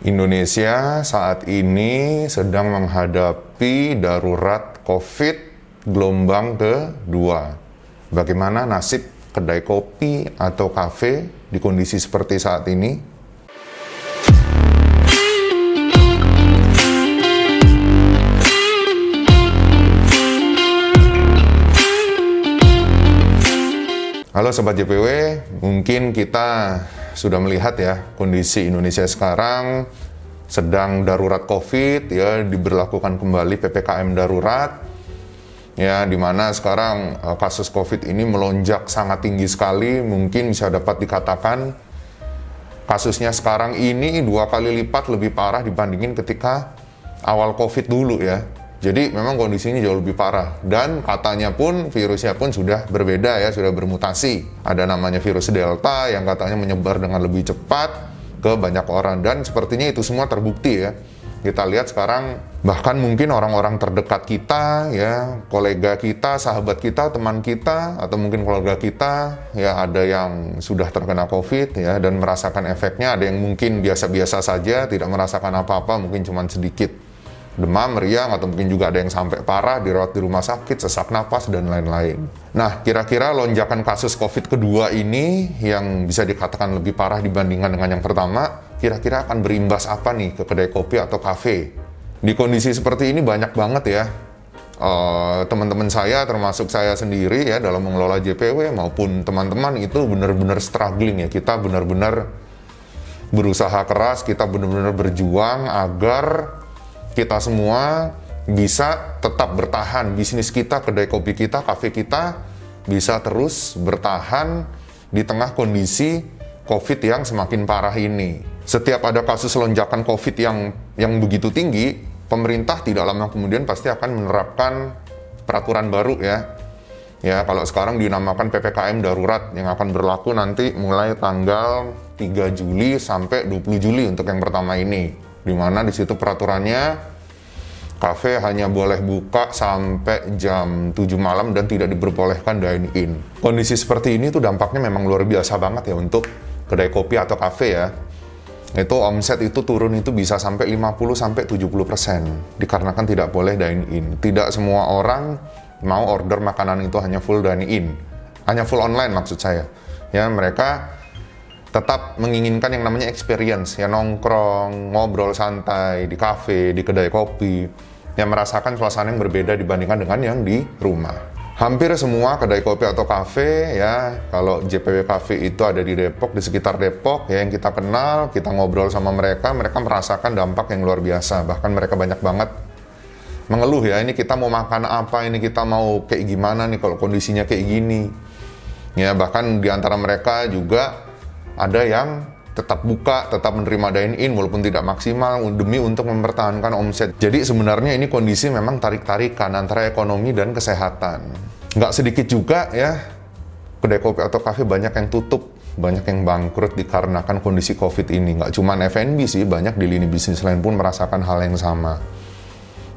Indonesia saat ini sedang menghadapi darurat COVID gelombang kedua. Bagaimana nasib kedai kopi atau kafe di kondisi seperti saat ini? Halo Sobat JPW, mungkin kita sudah melihat ya kondisi Indonesia sekarang sedang darurat COVID ya, diberlakukan kembali PPKM darurat ya, dimana sekarang kasus COVID ini melonjak sangat tinggi sekali. Mungkin bisa dapat dikatakan kasusnya sekarang ini 2 kali lipat lebih parah dibandingin ketika awal COVID dulu ya. Jadi memang kondisinya jauh lebih parah, dan katanya pun virusnya pun sudah berbeda ya, sudah bermutasi. Ada namanya virus Delta yang katanya menyebar dengan lebih cepat ke banyak orang, dan sepertinya itu semua terbukti ya. Kita lihat sekarang bahkan mungkin orang-orang terdekat kita ya, kolega kita, sahabat kita, teman kita, atau mungkin keluarga kita ya, ada yang sudah terkena COVID ya dan merasakan efeknya, ada yang mungkin biasa-biasa saja, tidak merasakan apa-apa, mungkin cuma sedikit demam, meriang, atau mungkin juga ada yang sampai parah dirawat di rumah sakit, sesak napas, dan lain-lain. Nah, kira-kira lonjakan kasus COVID kedua ini yang bisa dikatakan lebih parah dibandingkan dengan yang pertama, kira-kira akan berimbas apa nih ke kedai kopi atau kafe? Di kondisi seperti ini banyak banget ya teman-teman saya, termasuk saya sendiri ya, dalam mengelola JPW maupun teman-teman itu benar-benar struggling ya. Kita benar-benar berusaha keras, kita benar-benar berjuang agar kita semua bisa tetap bertahan, bisnis kita, kedai kopi kita, kafe kita bisa terus bertahan di tengah kondisi COVID yang semakin parah ini. Setiap ada kasus lonjakan COVID yang begitu tinggi, pemerintah tidak lama kemudian pasti akan menerapkan peraturan baru ya. Ya, kalau sekarang dinamakan PPKM darurat yang akan berlaku nanti mulai tanggal 3 Juli sampai 20 Juli untuk yang pertama ini. Di mana di situ peraturannya kafe hanya boleh buka sampai jam 7 malam dan tidak diperbolehkan dine-in. Kondisi seperti ini tuh dampaknya memang luar biasa banget ya untuk kedai kopi atau kafe ya. Itu omset itu turun itu bisa sampai 50-70% dikarenakan tidak boleh dine-in. Tidak semua orang mau order makanan itu hanya full dine-in, hanya full online maksud saya. Ya, mereka tetap menginginkan yang namanya experience, ya nongkrong, ngobrol santai di kafe, di kedai kopi, yang merasakan suasana yang berbeda dibandingkan dengan yang di rumah. Hampir semua kedai kopi atau kafe ya, kalau JPW Cafe itu ada di Depok, di sekitar Depok ya, yang kita kenal, kita ngobrol sama mereka merasakan dampak yang luar biasa. Bahkan mereka banyak banget mengeluh ya, ini kita mau makan apa, ini kita mau kayak gimana nih kalau kondisinya kayak gini. Ya, bahkan di antara mereka juga ada yang tetap buka, tetap menerima dine-in walaupun tidak maksimal demi untuk mempertahankan omset. Jadi sebenarnya ini kondisi memang tarik-tarikan antara ekonomi dan kesehatan. Nggak sedikit juga ya, kedai kopi atau kafe banyak yang tutup, banyak yang bangkrut dikarenakan kondisi COVID ini. Nggak cuma F&B sih, banyak di lini bisnis lain pun merasakan hal yang sama.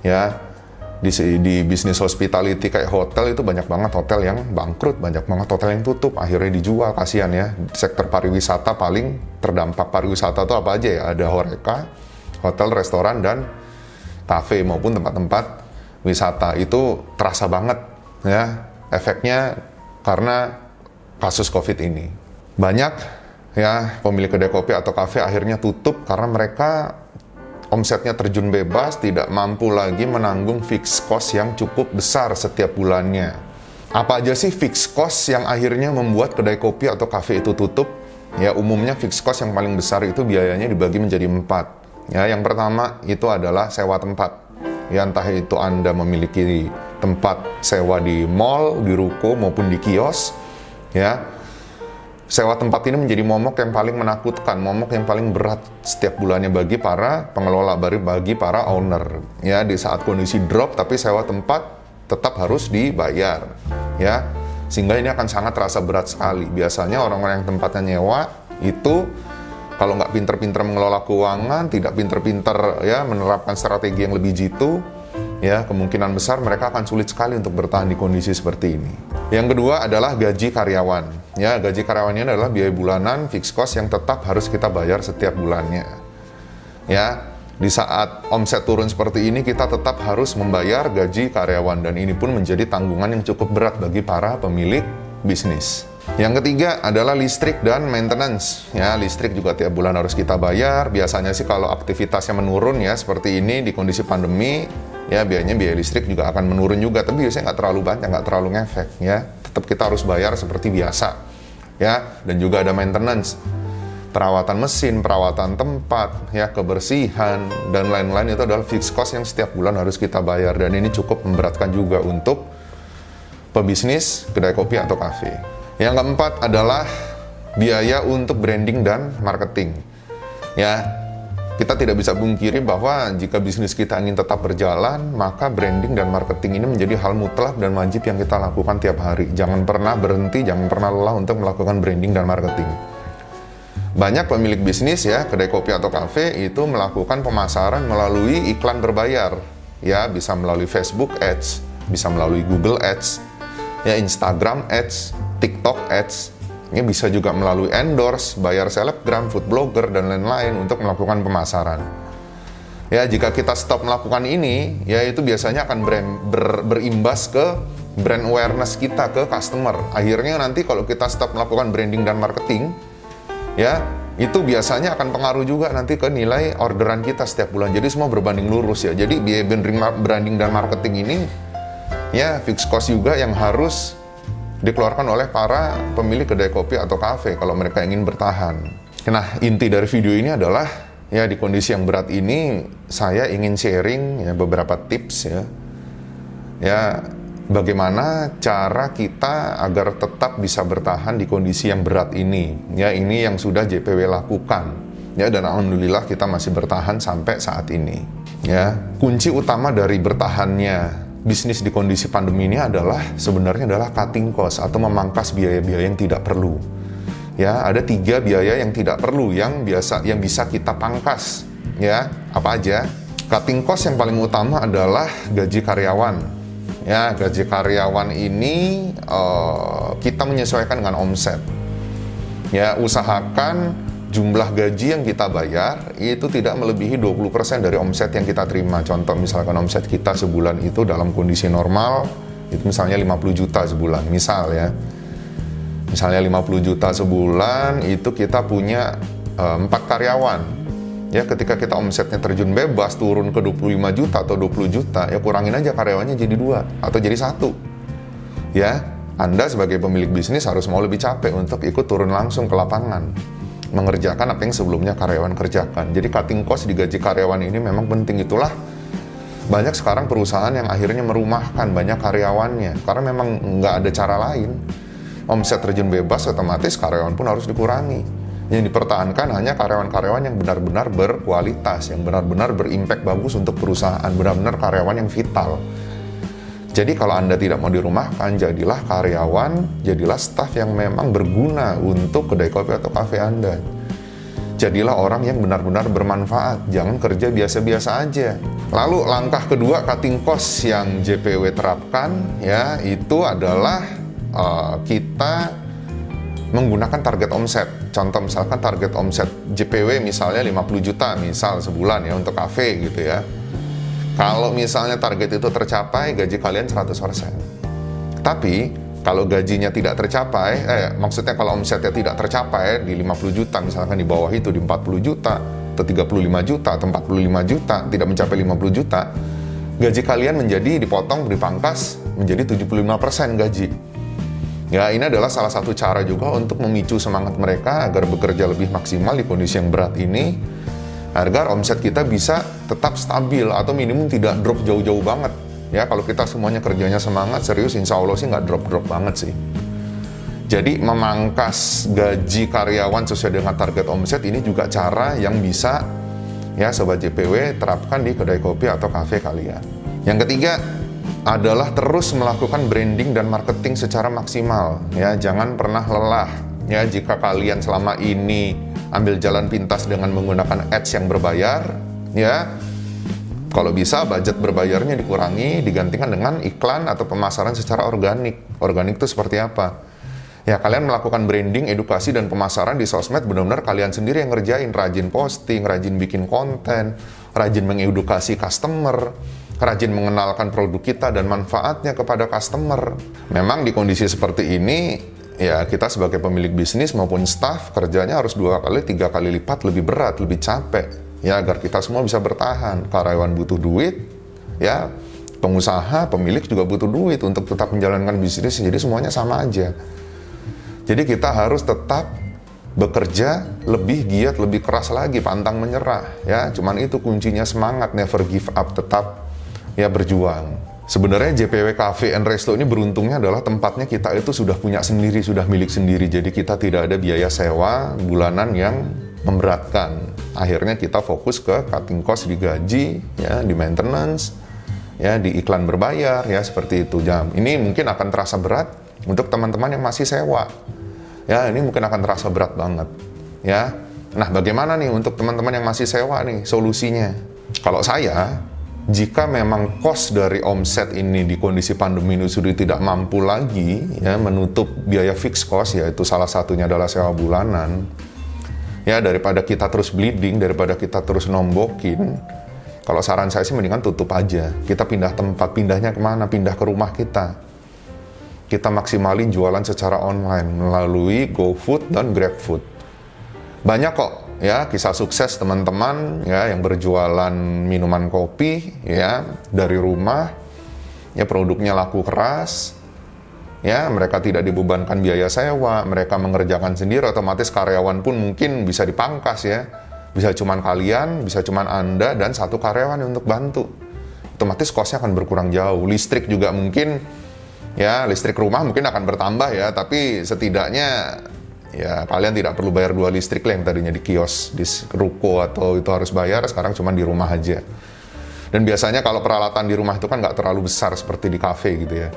Ya, di bisnis hospitality kayak hotel itu banyak banget hotel yang bangkrut, banyak banget hotel yang tutup, akhirnya dijual, kasihan ya. Sektor pariwisata paling terdampak. Pariwisata itu apa aja ya, ada Horeca, hotel, restoran, dan kafe maupun tempat-tempat wisata. Itu terasa banget ya efeknya karena kasus COVID ini. Banyak ya pemilik kedai kopi atau kafe akhirnya tutup karena mereka omsetnya terjun bebas, tidak mampu lagi menanggung fixed cost yang cukup besar setiap bulannya. Apa aja sih fixed cost yang akhirnya membuat kedai kopi atau kafe itu tutup? Ya, umumnya fixed cost yang paling besar itu biayanya dibagi menjadi 4. Ya, yang pertama itu adalah sewa tempat. Ya, entah itu Anda memiliki tempat sewa di mall, di ruko, maupun di kios. Ya, sewa tempat ini menjadi momok yang paling menakutkan, momok yang paling berat setiap bulannya bagi para pengelola, bagi para owner. Ya, di saat kondisi drop tapi sewa tempat tetap harus dibayar. Ya, sehingga ini akan sangat terasa berat sekali. Biasanya orang-orang yang tempatnya nyewa itu kalau nggak pinter-pinter mengelola keuangan, tidak pinter-pinter ya menerapkan strategi yang lebih jitu, ya kemungkinan besar mereka akan sulit sekali untuk bertahan di kondisi seperti ini. Yang kedua adalah gaji karyawan. Ya, gaji karyawannya adalah biaya bulanan fixed cost yang tetap harus kita bayar setiap bulannya. Ya, di saat omset turun seperti ini, kita tetap harus membayar gaji karyawan, dan ini pun menjadi tanggungan yang cukup berat bagi para pemilik bisnis. Yang ketiga adalah listrik dan maintenance. Ya, listrik juga tiap bulan harus kita bayar. Biasanya sih kalau aktivitasnya menurun ya seperti ini di kondisi pandemi, ya biayanya biaya listrik juga akan menurun juga. Tapi biasanya nggak terlalu banyak, nggak terlalu ngefek. Ya, tetap kita harus bayar seperti biasa. Ya, dan juga ada maintenance. Perawatan mesin, perawatan tempat, ya kebersihan, dan lain-lain itu adalah fixed cost yang setiap bulan harus kita bayar, dan ini cukup memberatkan juga untuk pebisnis kedai kopi atau kafe. Yang keempat adalah biaya untuk branding dan marketing. Ya, kita tidak bisa pungkiri bahwa jika bisnis kita ingin tetap berjalan, maka branding dan marketing ini menjadi hal mutlak dan wajib yang kita lakukan tiap hari. Jangan pernah berhenti, jangan pernah lelah untuk melakukan branding dan marketing. Banyak pemilik bisnis ya, kedai kopi atau kafe itu melakukan pemasaran melalui iklan berbayar. Ya, bisa melalui Facebook Ads, bisa melalui Google Ads, ya Instagram Ads, TikTok Ads. Ini bisa juga melalui endorse, bayar selebgram, food blogger, dan lain-lain untuk melakukan pemasaran. Ya, jika kita stop melakukan ini, ya itu biasanya akan berimbas ke brand awareness kita ke customer. Akhirnya nanti kalau kita stop melakukan branding dan marketing, ya itu biasanya akan pengaruh juga nanti ke nilai orderan kita setiap bulan. Jadi semua berbanding lurus ya. Jadi biaya branding dan marketing ini ya fixed cost juga yang harus dikeluarkan oleh para pemilik kedai kopi atau kafe kalau mereka ingin bertahan. Nah, inti dari video ini adalah ya di kondisi yang berat ini saya ingin sharing ya beberapa tips ya. Ya, bagaimana cara kita agar tetap bisa bertahan di kondisi yang berat ini. Ya, ini yang sudah JPW lakukan. Ya, dan alhamdulillah kita masih bertahan sampai saat ini. Ya, kunci utama dari bertahannya bisnis di kondisi pandemi ini sebenarnya adalah cutting cost atau memangkas biaya-biaya yang tidak perlu. Ya, ada 3 biaya yang tidak perlu yang bisa kita pangkas. Ya, apa aja? Cutting cost yang paling utama adalah gaji karyawan. Ya, gaji karyawan ini kita menyesuaikan dengan omset. Ya, usahakan jumlah gaji yang kita bayar itu tidak melebihi 20% dari omset yang kita terima. Contoh misalkan omset kita sebulan itu dalam kondisi normal itu misalnya 50 juta sebulan, misal ya. Misalnya 50 juta sebulan itu kita punya 4 karyawan. Ya, ketika kita omsetnya terjun bebas turun ke 25 juta atau 20 juta, ya kurangin aja karyawannya jadi 2 atau jadi 1. Ya, Anda sebagai pemilik bisnis harus mau lebih capek untuk ikut turun langsung ke lapangan, mengerjakan apa yang sebelumnya karyawan kerjakan. Jadi cutting cost di gaji karyawan ini memang penting. Itulah banyak sekarang perusahaan yang akhirnya merumahkan banyak karyawannya, karena memang nggak ada cara lain. Omset terjun bebas, otomatis karyawan pun harus dikurangi. Yang dipertahankan hanya karyawan-karyawan yang benar-benar berkualitas, yang benar-benar berimpact bagus untuk perusahaan, benar-benar karyawan yang vital. Jadi kalau Anda tidak mau dirumahkan, jadilah karyawan, jadilah staf yang memang berguna untuk kedai kopi atau kafe Anda. Jadilah orang yang benar-benar bermanfaat, jangan kerja biasa-biasa aja. Lalu langkah kedua cutting cost yang JPW terapkan, ya itu adalah kita menggunakan target omset. Contoh misalkan target omset JPW misalnya 50 juta misal sebulan ya untuk kafe gitu ya. Kalau misalnya target itu tercapai, gaji kalian 100%. Tapi kalau gajinya tidak tercapai, maksudnya kalau omsetnya tidak tercapai di 50 juta, misalkan di bawah itu di 40 juta atau 35 juta atau 45 juta, tidak mencapai 50 juta, gaji kalian menjadi dipotong, dipangkas menjadi 75% gaji. Ya, ini adalah salah satu cara juga untuk memicu semangat mereka agar bekerja lebih maksimal di kondisi yang berat ini, agar omset kita bisa tetap stabil atau minimum tidak drop jauh-jauh banget. Ya, kalau kita semuanya kerjanya semangat, serius, insya Allah sih nggak drop-drop banget sih. Jadi memangkas gaji karyawan sesuai dengan target omset ini juga cara yang bisa ya Sobat JPW terapkan di kedai kopi atau kafe kalian. Yang ketiga adalah terus melakukan branding dan marketing secara maksimal. Ya, jangan pernah lelah. Ya, jika kalian selama ini ambil jalan pintas dengan menggunakan ads yang berbayar, ya, kalau bisa budget berbayarnya dikurangi, digantikan dengan iklan atau pemasaran secara organik. Organik itu seperti apa? Ya, kalian melakukan branding, edukasi, dan pemasaran di sosmed benar-benar kalian sendiri yang ngerjain. Rajin posting, rajin bikin konten, rajin mengedukasi customer, rajin mengenalkan produk kita dan manfaatnya kepada customer. Memang di kondisi seperti ini, ya kita sebagai pemilik bisnis maupun staff kerjanya harus 2 kali, 3 kali lipat lebih berat, lebih capek. Ya, agar kita semua bisa bertahan. Karyawan butuh duit, ya pengusaha, pemilik juga butuh duit untuk tetap menjalankan bisnis. Jadi semuanya sama aja. Jadi kita harus tetap bekerja lebih giat, lebih keras lagi, pantang menyerah. Ya, cuman itu kuncinya, semangat, never give up, tetap ya berjuang. Sebenarnya JPW Cafe and Resto ini beruntungnya adalah tempatnya kita itu sudah punya sendiri, sudah milik sendiri. Jadi kita tidak ada biaya sewa bulanan yang memberatkan. Akhirnya kita fokus ke cutting cost di gaji, ya, di maintenance, ya, di iklan berbayar, ya seperti itu. Ini mungkin akan terasa berat untuk teman-teman yang masih sewa. Ya, ini mungkin akan terasa berat banget. Ya, nah bagaimana nih untuk teman-teman yang masih sewa nih solusinya? Kalau saya, jika memang cost dari omset ini di kondisi pandemi ini sudah tidak mampu lagi ya menutup biaya fixed cost, yaitu salah satunya adalah sewa bulanan, ya daripada kita terus bleeding, daripada kita terus nombokin, kalau saran saya sih mendingan tutup aja. Kita pindah tempat, pindahnya kemana? Pindah ke rumah kita. Kita maksimalin jualan secara online melalui GoFood dan GrabFood. Banyak kok ya kisah sukses teman-teman ya yang berjualan minuman kopi ya dari rumah, ya produknya laku keras, ya mereka tidak dibebankan biaya sewa, mereka mengerjakan sendiri, otomatis karyawan pun mungkin bisa dipangkas ya, bisa cuman kalian, bisa cuman Anda dan 1 karyawan untuk bantu, otomatis cost-nya akan berkurang jauh. Listrik juga mungkin ya, listrik rumah mungkin akan bertambah ya, tapi setidaknya ya kalian tidak perlu bayar 2 listrik lah yang tadinya di kios, di ruko atau itu harus bayar, sekarang cuma di rumah aja. Dan biasanya kalau peralatan di rumah itu kan nggak terlalu besar seperti di kafe gitu ya.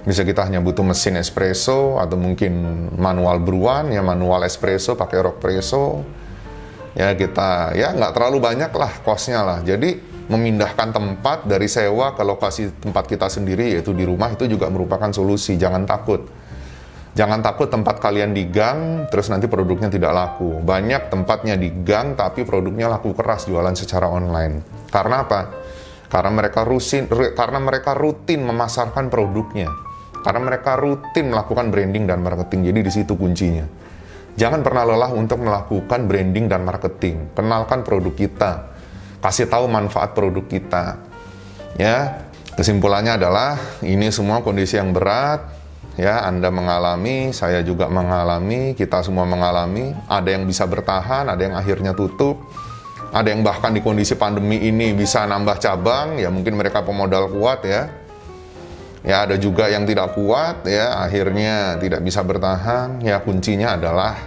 Bisa kita hanya butuh mesin espresso atau mungkin manual brewan ya, manual espresso pakai rockpresso. Ya kita ya nggak terlalu banyak lah cost-nya lah. Jadi memindahkan tempat dari sewa ke lokasi tempat kita sendiri, yaitu di rumah, itu juga merupakan solusi. Jangan takut. Jangan takut tempat kalian di gang, terus nanti produknya tidak laku. Banyak tempatnya di gang, tapi produknya laku keras jualan secara online. Karena apa? Karena mereka rutin memasarkan produknya. Karena mereka rutin melakukan branding dan marketing. Jadi di situ kuncinya. Jangan pernah lelah untuk melakukan branding dan marketing. Kenalkan produk kita. Kasih tahu manfaat produk kita. Ya, kesimpulannya adalah ini semua kondisi yang berat. Ya, Anda mengalami, saya juga mengalami, kita semua mengalami. Ada yang bisa bertahan, ada yang akhirnya tutup. Ada yang bahkan di kondisi pandemi ini bisa nambah cabang, ya mungkin mereka pemodal kuat ya. Ya, ada juga yang tidak kuat ya, akhirnya tidak bisa bertahan. Ya, kuncinya adalah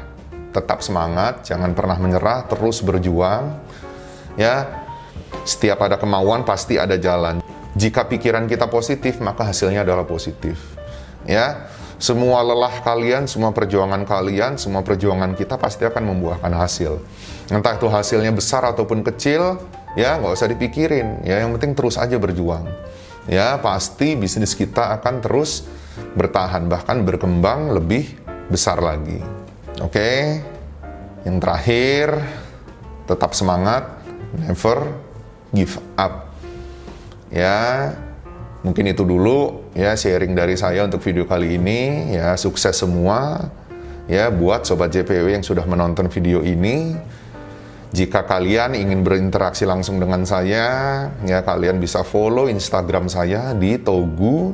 tetap semangat, jangan pernah menyerah, terus berjuang. Ya, setiap ada kemauan pasti ada jalan. Jika pikiran kita positif, maka hasilnya adalah positif. Ya, semua lelah kalian, semua perjuangan kalian, semua perjuangan kita pasti akan membuahkan hasil. Entah itu hasilnya besar ataupun kecil, ya nggak usah dipikirin. Ya, yang penting terus aja berjuang. Ya, pasti bisnis kita akan terus bertahan, bahkan berkembang lebih besar lagi. Oke, yang terakhir, tetap semangat, never give up. Ya, mungkin itu dulu ya sharing dari saya untuk video kali ini. Ya, sukses semua ya buat Sobat JPW yang sudah menonton video ini. Jika kalian ingin berinteraksi langsung dengan saya, ya kalian bisa follow Instagram saya di togu.jpw.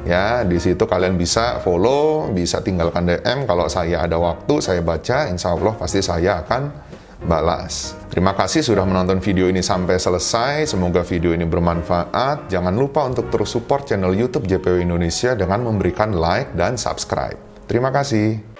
Ya, di situ kalian bisa follow, bisa tinggalkan DM. Kalau saya ada waktu, saya baca, insya Allah pasti saya akan balas. Terima kasih sudah menonton video ini sampai selesai. Semoga video ini bermanfaat. Jangan lupa untuk terus support channel YouTube JPW Indonesia dengan memberikan like dan subscribe. Terima kasih.